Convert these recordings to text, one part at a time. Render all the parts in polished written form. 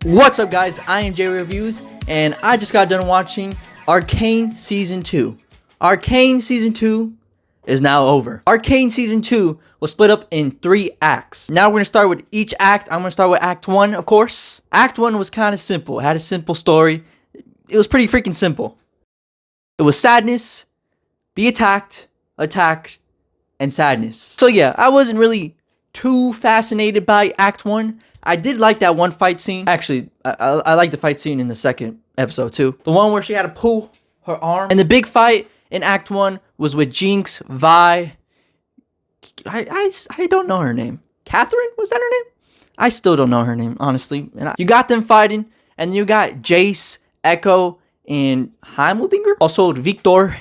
What's up, guys? I am Jay Reviews, and I just got done watching Arcane Season 2. Arcane Season 2 is now over. Arcane Season 2 was split up in 3 acts. Now we're going to start with each act. I'm going to start with Act 1, of course. Act 1 was kind of simple. It had a simple story. It was pretty freaking simple. It was sadness, be attacked, and sadness. So yeah, I wasn't really too fascinated by Act 1. I did like that one fight scene. Actually, I like the fight scene in the second episode too. The one where she had to pull her arm. And the big fight in Act 1 was with Jinx, Vi. I don't know her name. Catherine? Was that her name? I still don't know her name, honestly. And you got them fighting. And you got Jace, Echo, and Heimeldinger. Also, Victor.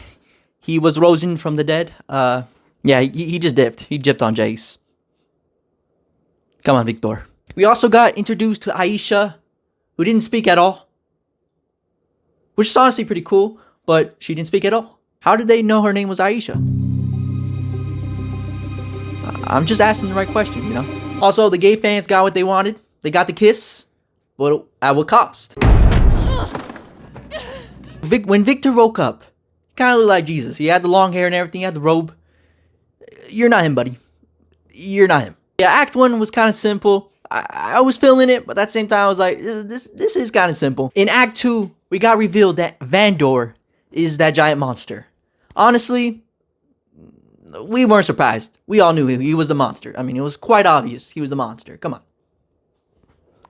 He was risen from the dead. Yeah, he just dipped. He dipped on Jace. Come on, Victor. We also got introduced to Aisha, who didn't speak at all. Which is honestly pretty cool, but she didn't speak at all. How did they know her name was Aisha? I'm just asking the right question, you know? Also, the gay fans got what they wanted. They got the kiss, but at what cost? When Victor woke up, he kind of looked like Jesus. He had the long hair and everything. He had the robe. You're not him, buddy. You're not him. Yeah, Act 1 was kind of simple. I was feeling it, but at the same time, I was like, this is kind of simple. In Act 2, we got revealed that Vandor is that giant monster. Honestly, we weren't surprised. We all knew he was the monster. I mean, it was quite obvious he was the monster. Come on.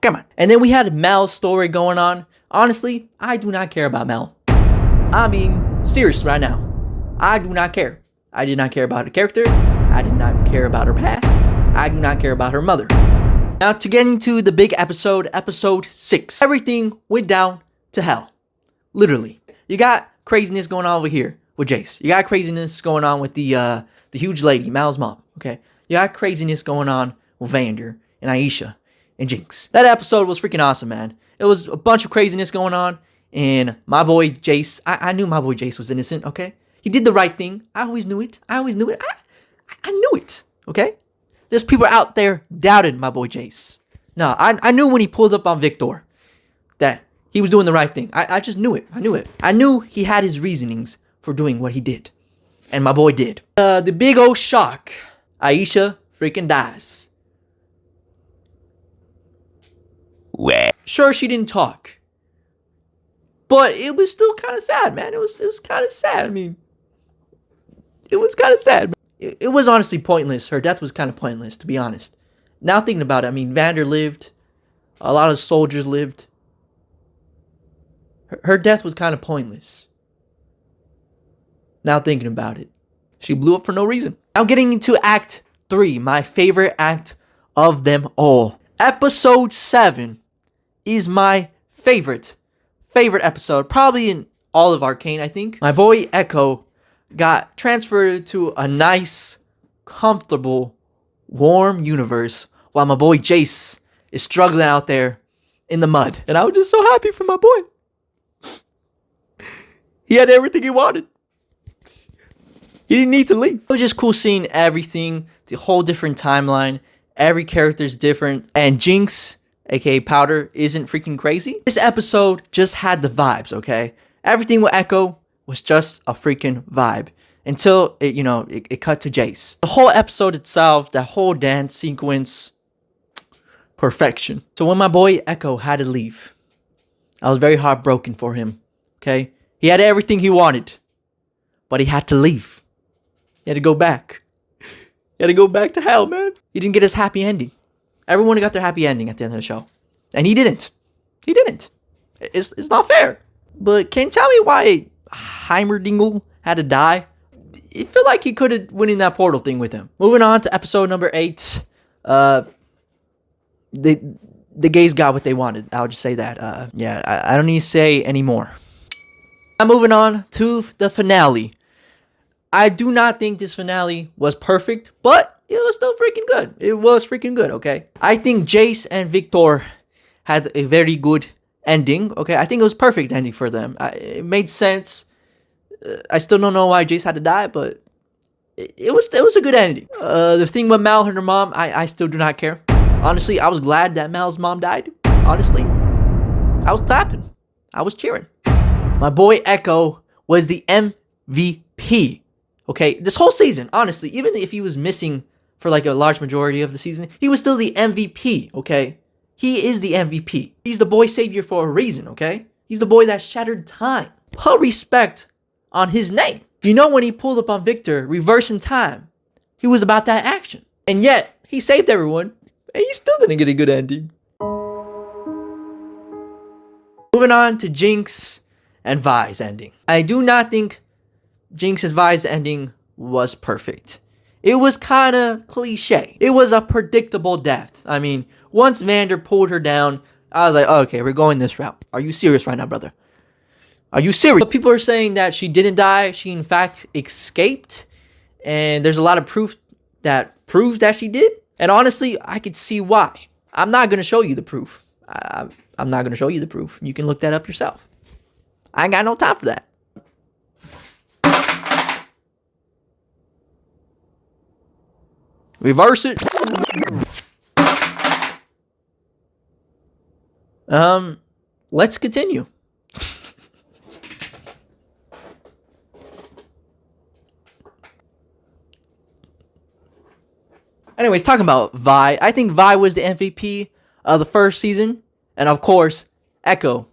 Come on. And then we had Mel's story going on. Honestly, I do not care about Mel. I'm being serious right now. I do not care. I did not care about her character. I did not care about her past. I do not care about her mother. Now, to get into the big episode, episode 6. Everything went down to hell. Literally. You got craziness going on over here with Jace. You got craziness going on with the huge lady, Mal's mom, okay? You got craziness going on with Vander and Aisha and Jinx. That episode was freaking awesome, man. It was a bunch of craziness going on, and my boy Jace, I knew my boy Jace was innocent, okay? He did the right thing. I always knew it. I knew it, okay? There's people out there doubting my boy Jace. No, I knew when he pulled up on Victor that he was doing the right thing. I just knew it. I knew it. I knew he had his reasonings for doing what he did. And my boy did. The big old shock. Aisha freaking dies. Where? Sure, she didn't talk. But it was still kind of sad, man. It was kind of sad. I mean, it was kind of sad. It was honestly pointless. Her death was kind of pointless, to be honest. Now thinking about it, I mean, Vander lived. A lot of soldiers lived. Her death was kind of pointless. Now thinking about it. She blew up for no reason. Now getting into Act 3, my favorite act of them all. Episode 7 is my favorite episode. Probably in all of Arcane, I think. My boy Echo got transferred to a nice, comfortable, warm universe while my boy Jace is struggling out there in the mud. And I was just so happy for my boy. He had everything he wanted. He didn't need to leave. It was just cool seeing everything, the whole different timeline. Every character's different. And Jinx, aka Powder, isn't freaking crazy. This episode just had the vibes, okay? Everything with Echo was just a freaking vibe until it cut to Jace. The whole episode itself, that whole dance sequence, perfection. So when my boy Echo had to leave, I was very heartbroken for him, okay? He had everything he wanted, but he had to leave. He had to go back. He had to go back to hell, man. He didn't get his happy ending. Everyone got their happy ending at the end of the show. And he didn't. He didn't. It's not fair. But can you tell me why Heimerdinger had to die? It felt like he could have went in that portal thing with him. Moving on to episode number 8. The gays got what they wanted. I'll just say that. Yeah, I don't need to say anymore. I'm moving on to the finale. I do not think this finale was perfect, but it was still freaking good. It was freaking good, okay? I think Jace and Victor had a very good ending, okay? I think it was perfect ending for them. It made sense. I still don't know why Jace had to die, but it was a good ending. The thing with Mal and her mom, I still do not care. Honestly, I was glad that Mal's mom died. Honestly, I was clapping. I was cheering. My boy Echo was the MVP. Okay, this whole season, honestly, even if he was missing for like a large majority of the season, he was still the MVP, okay? He is the MVP. He's the boy savior for a reason, okay? He's the boy that shattered time. Put respect on his name. You know, when he pulled up on Victor, reversing time, he was about that action. And yet, he saved everyone, and he still didn't get a good ending. Moving on to Jinx and Vi's ending. I do not think Jinx and Vi's ending was perfect. It was kind of cliche. It was a predictable death. I mean, once Vander pulled her down, I was like, oh, okay, we're going this route. Are you serious right now, brother? Are you serious? But people are saying that she didn't die. She, in fact, escaped. And there's a lot of proof that proves that she did. And honestly, I could see why. I'm not going to show you the proof. I'm not going to show you the proof. You can look that up yourself. I ain't got no time for that. Reverse it. Let's continue. Anyways, talking about Vi, I think Vi was the MVP of the first season. And of course, Echo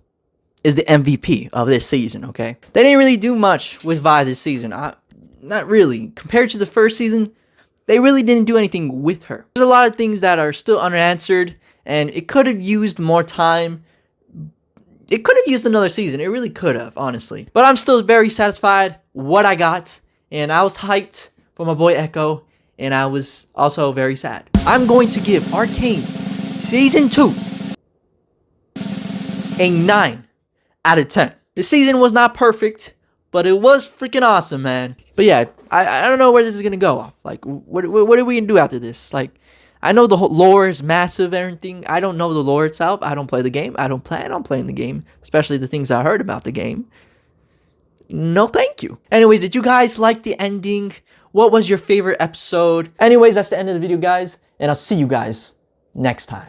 is the MVP of this season, okay? They didn't really do much with Vi this season. Not really. Compared to the first season, they really didn't do anything with her. There's a lot of things that are still unanswered, and it could have used more time. It could have used another season. It really could have, honestly. But I'm still very satisfied what I got, and I was hyped for my boy Echo, and I was also very sad. I'm going to give Arcane Season 2 a 9 out of 10. The season was not perfect, but it was freaking awesome, man. But yeah, I don't know where this is gonna go off. Like, what are we gonna do after this? Like, I know the whole lore is massive and everything. I don't know the lore itself. I don't play the game. I don't plan on playing the game, especially the things I heard about the game. No, thank you. Anyways, did you guys like the ending? What was your favorite episode? Anyways, that's the end of the video, guys, and I'll see you guys next time.